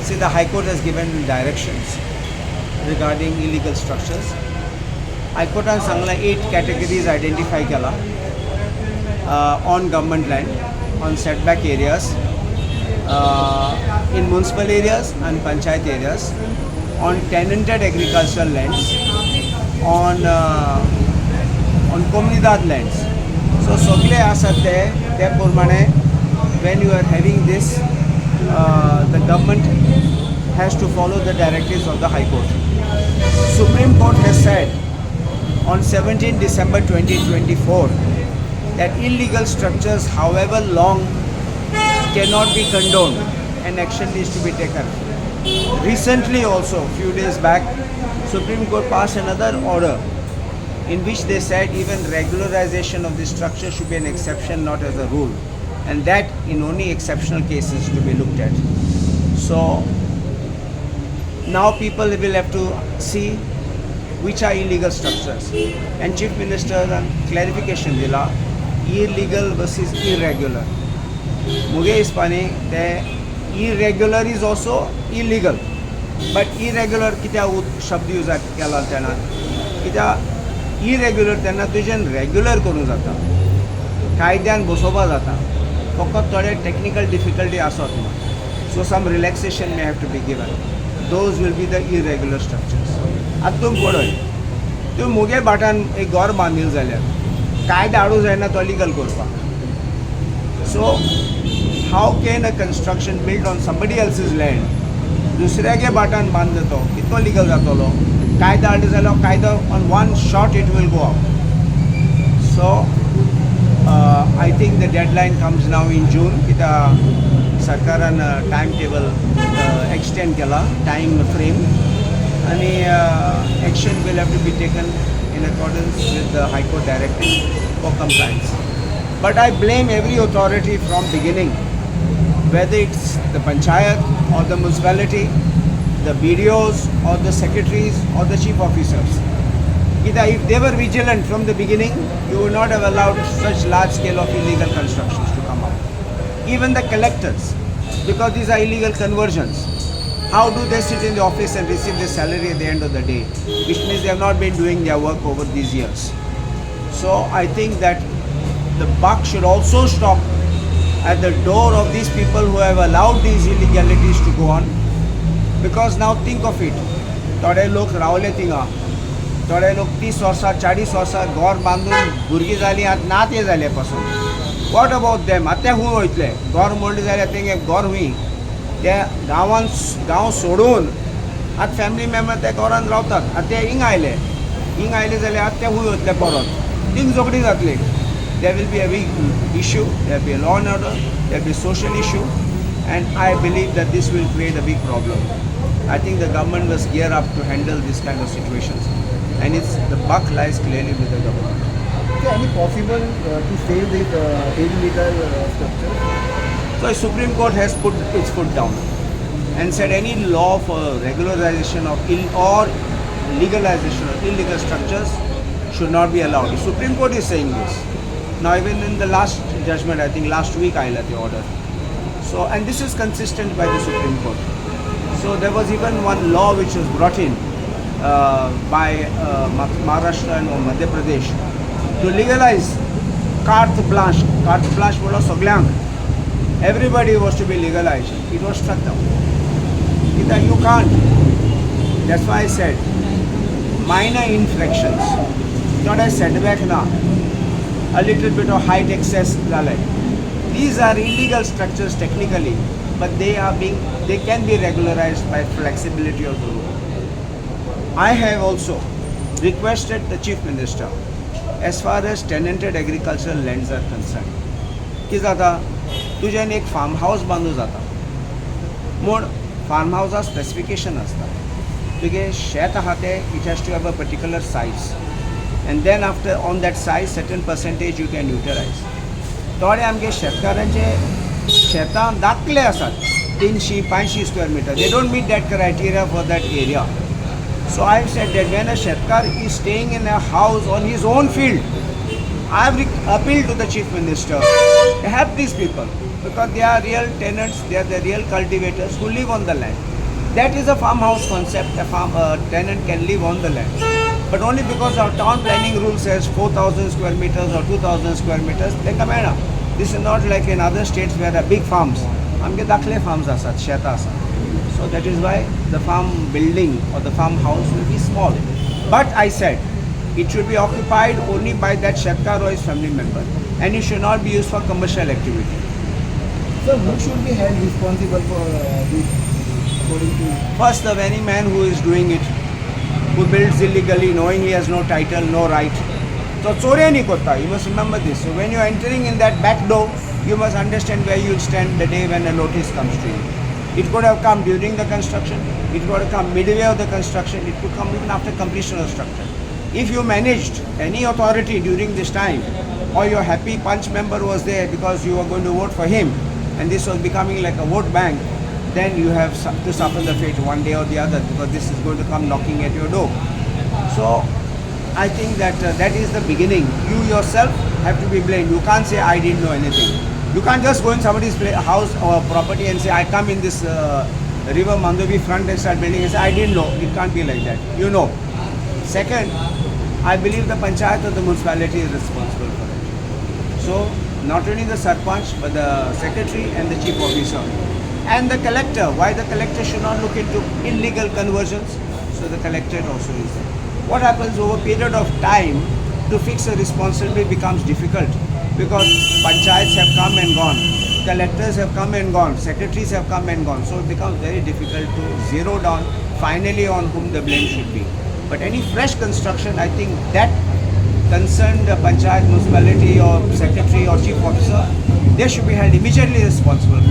See, the High Court has given directions regarding illegal structures. High Court has 8 categories identify kala on government land, on setback areas, in municipal areas and panchayat areas, on tenanted agricultural lands, on comunidad lands. So सगळे आसात ते प्रमाणे when you are having this, the government has to follow the directives of the High Court. Supreme Court has said on 17 December 2024 that illegal structures, however long, cannot be condoned and action needs to be taken. Recently also, a few days back, Supreme Court passed another order in which they said even regularization of the structure should be an exception, not as a rule, and that in only exceptional cases to be looked at. So now people will have to see which are illegal structures, and Chief Minister clarification dila illegal versus irregular. Muge ispani the irregular is also illegal, but irregular कित्या शब्द use केला त्यांना कित्या irregular त्यांना तुझें regular करूं जाता, कायद्यान बसोवपा जाता, फकत थोडे टेक्निकल डिफिकल्टी आसत ना. So some relaxation may have to be given. Those will be the irregular structures. आतां तुम पळय, तूं मुगे बाटान एक घर बांदील जाल्यार कायदो हाडूं जायना तो लीगल करपाक. So how can a construction built on somebody else's land दुसऱ्यागे बाटान बांदलो तो कितलो लीगल जातलो? कायदो हाडलो जाल्यार कायदो on one shot it will go out. So I think the deadline comes now in June. कित्या सरकारान timetable extend केला, time frame, आणि action will have to be taken in accordance with the High Court directive for compliance. But I blame every authority from beginning, whether it's the panchayat or the municipality, the BDOs or the secretaries or the chief officers. If they were vigilant from the beginning, you would not have allowed such large scale of illegal constructions to come out. Even the collectors, because these are illegal conversions, how do they sit in the office and receive their salary at the end of the day? Which means they have not been doing their work over these years. So I think that the buck should also stop at the door of these people who have allowed these illegalities to go on. Because now think of it, थोडे लोक रावले थिंगा, थोडे लोक 30 वर्सां 40 वर्सां घर बांदून भुरगीं जालीं आतां नाते जाले पासून. What about them? आतां खूंय वयतले? घर मोडलें जाल्यार तेंगे घर खूंय? ते गांव सोडून आतां फॅमिली मेंबर ते घरान रावतात. आतां ते हिंग आयले जाल्यार आतां ते खूंय वयतले परत? थिंग झगडी जातली. There will be a big issue, there will be a law and order, there will be a social issue, and I believe that this will create a big problem. I think the government must gear up to handle this kind of situations, and the buck lies clearly with the government. Is there any possible to save these illegal structures? So the Supreme Court has put its foot down and said any law for regularization of or legalization of illegal structures should not be allowed. The Supreme Court is saying this. Now even in the last judgment, I think last week I let the order. So, and this is consistent by the Supreme Court. So there was even one law which was brought in by Maharashtra and Madhya Pradesh to legalize carte blanche. Carte blanche बोलो सगळ्यांक. Everybody was to be legalized. It was struck down. You can't. That's why I said minor infractions, not a setback now. A little bit of height excess. These are illegal structures technically, but they can be regularized by flexibility of the rule. I have also requested the Chief Minister, as far as tenanted agricultural lands are concerned, की जाता तुझ्यान एक farm house बांदू जाता, म्हूण farm हाऊसा specification आसता. तुगे शेत आहा तें it has to have a particular size. And then after on that size certain percentage you can utilize. थोडे आमगे शेतकारांचे शेतां धाकले आसात 300-500 square meter. They don't meet that criteria for that area. So I have said that when a shetkar is staying in a house on his own field, I have appealed to the Chief Minister to help these people, because they are real tenants, they are the real cultivators who live on the land. That is a farmhouse concept. A tenant can live on the land, but only because our town planning rule says 4,000 square meters or 2,000 square meters. They come in. This is not like in other states where there are big farms. आमगे दाखले farms asat, शेता asat. So that is why the farm building or the farmhouse will be small. But I said it should be occupied only by that Shetkar or his family member, and it should not be used for commercial activity. So who should be held responsible for this according to? First, the very man who is doing it, who builds illegally, knowing he has no title, no right. So chore nahi kota. You must remember this. So when you are entering in that back door, you must understand where you will stand the day when a notice comes to you. It could have come during the construction. It could have come midway of the construction. It could come even after completion of the structure. If you managed any authority during this time, or your happy punch member was there because you were going to vote for him, and this was becoming like a vote bank, then you have to suffer the fate one day or the other, because this is going to come knocking at your door. So I think that that is the beginning. You yourself have to be blamed. You can't say I didn't know anything. You can't just go in somebody's house or property and say I come in this river Mandovi front and start building and say I didn't know. It can't be like that. You know. Second, I believe the panchayat or the municipality is responsible for it. So not only the sarpanch but the secretary and the chief officer and the collector. Why the collector should not look into illegal conversions? So the collectorate also is there. What happens over a period of time to fix a responsibility becomes difficult, because panchayats have come and gone, collectors have come and gone, secretaries have come and gone. So it becomes very difficult to zero down finally on whom the blame should be. But any fresh construction, I think that concerned panchayat, municipality or secretary or chief officer, they should be held immediately responsible.